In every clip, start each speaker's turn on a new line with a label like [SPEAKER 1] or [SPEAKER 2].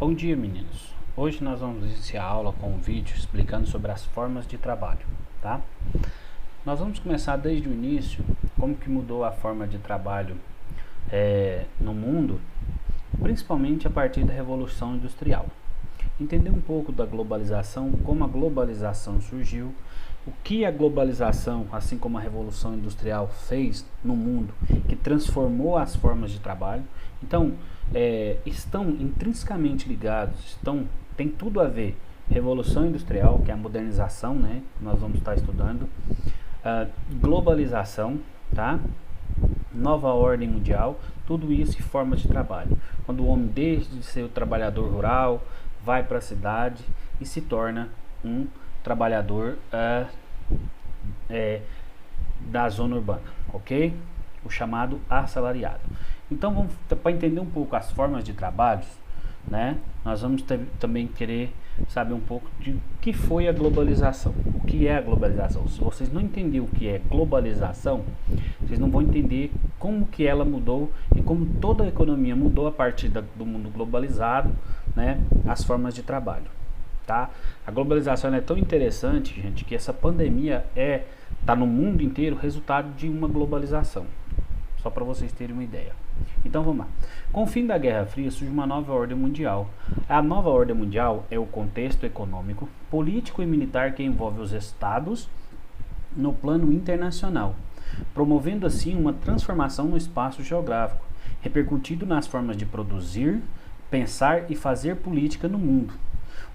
[SPEAKER 1] Bom dia, meninos. Hoje nós vamos iniciar a aula com um vídeo explicando sobre as formas de trabalho, tá? Nós vamos começar desde o início, como que mudou a forma de trabalho no mundo, principalmente a partir da Revolução Industrial. Entender um pouco da globalização, como a globalização surgiu, o que a globalização, assim como a Revolução Industrial, fez no mundo, que transformou as formas de trabalho. Então, estão intrinsecamente ligados, tem tudo a ver. Revolução Industrial, que é a modernização, né, que nós vamos estar estudando, globalização, tá? Nova ordem mundial, tudo isso em formas de trabalho. Quando o homem deixa de ser o trabalhador rural, vai para a cidade e se torna um trabalhador da zona urbana, ok? O chamado assalariado. Então, para entender um pouco as formas de trabalho, né, nós vamos também querer saber um pouco de o que foi a globalização. O que é a globalização? Se vocês não entenderem o que é globalização, vocês não vão entender como que ela mudou e como toda a economia mudou a partir do mundo globalizado, né, as formas de trabalho, tá? A globalização é tão interessante, gente, que essa pandemia tá no mundo inteiro resultado de uma globalização. Só para vocês terem uma ideia. Então vamos lá. Com o fim da Guerra Fria surge uma nova ordem mundial. A nova ordem mundial é o contexto econômico, político e militar que envolve os estados no plano internacional, promovendo assim uma transformação no espaço geográfico, repercutindo nas formas de produzir, pensar e fazer política no mundo.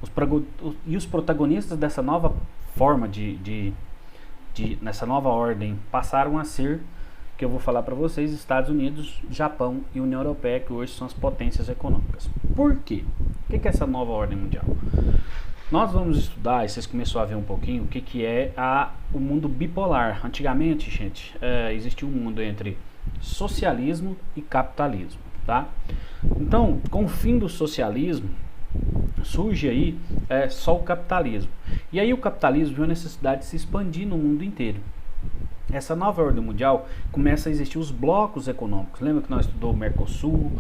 [SPEAKER 1] Os protagonistas dessa nova forma nessa nova ordem passaram a ser, que eu vou falar para vocês, Estados Unidos, Japão e União Europeia, que hoje são as potências econômicas. Por quê? O que é essa nova ordem mundial? Nós vamos estudar, e vocês começaram a ver um pouquinho, o que é o mundo bipolar. Antigamente, gente, existia um mundo entre socialismo e capitalismo, tá? Então, com o fim do socialismo, surge aí só o capitalismo. E aí o capitalismo viu a necessidade de se expandir no mundo inteiro. Essa nova ordem mundial começa a existir os blocos econômicos. Lembra que nós estudamos o Mercosul,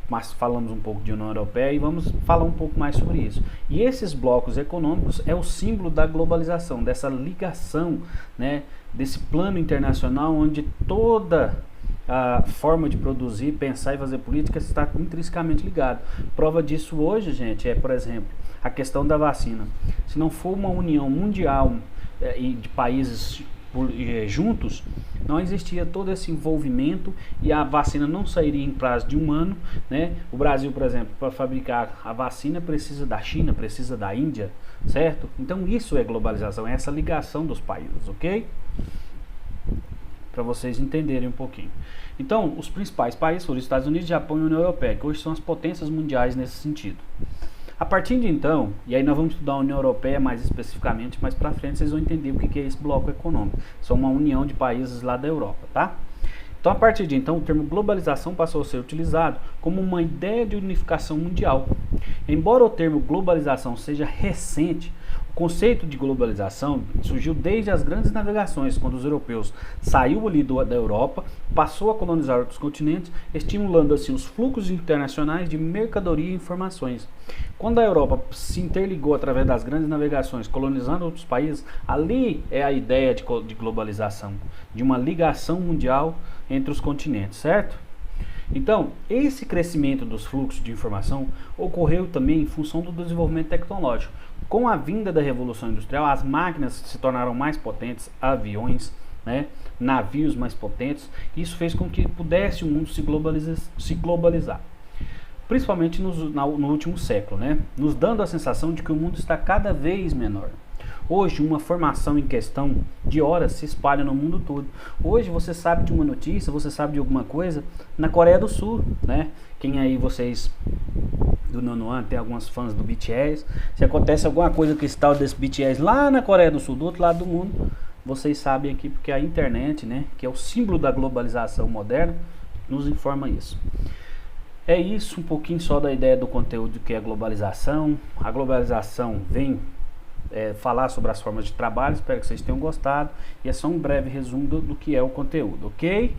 [SPEAKER 1] mas falamos um pouco de União Europeia e vamos falar um pouco mais sobre isso. E esses blocos econômicos é o símbolo da globalização, dessa ligação, né, desse plano internacional onde toda a forma de produzir, pensar e fazer política está intrinsecamente ligado. Prova disso hoje, gente, por exemplo, a questão da vacina. Se não for uma união mundial de países juntos, não existia todo esse envolvimento e a vacina não sairia em prazo de um ano, né? O Brasil, por exemplo, para fabricar a vacina precisa da China, precisa da Índia, certo? Então isso é globalização, é essa ligação dos países, ok? Para vocês entenderem um pouquinho. Então, os principais países foram os Estados Unidos, Japão e União Europeia, que hoje são as potências mundiais nesse sentido. A partir de então, e aí nós vamos estudar a União Europeia mais especificamente, mais para frente vocês vão entender o que é esse bloco econômico. São uma união de países lá da Europa, tá? Então, a partir de então, o termo globalização passou a ser utilizado como uma ideia de unificação mundial. Embora o termo globalização seja recente, o conceito de globalização surgiu desde as grandes navegações, quando os europeus saíram ali da Europa, passou a colonizar outros continentes, estimulando assim os fluxos internacionais de mercadoria e informações. Quando a Europa se interligou através das grandes navegações, colonizando outros países, ali é a ideia de globalização, de uma ligação mundial entre os continentes, certo? Então, esse crescimento dos fluxos de informação ocorreu também em função do desenvolvimento tecnológico. Com a vinda da Revolução Industrial, as máquinas se tornaram mais potentes, aviões, né, navios mais potentes. Isso fez com que pudesse o mundo se globalizar. Principalmente no último século, né, nos dando a sensação de que o mundo está cada vez menor. Hoje, uma formação em questão de horas se espalha no mundo todo. Hoje, você sabe de uma notícia, você sabe de alguma coisa na Coreia do Sul, né? Quem aí vocês do nono ano, tem alguns fãs do BTS. Se acontece alguma coisa com esse tal desse BTS lá na Coreia do Sul, do outro lado do mundo, vocês sabem aqui porque a internet, né, que é o símbolo da globalização moderna, nos informa isso. É isso, um pouquinho só da ideia do conteúdo que é a globalização. A globalização vem falar sobre as formas de trabalho, espero que vocês tenham gostado. E é só um breve resumo do que é o conteúdo, ok?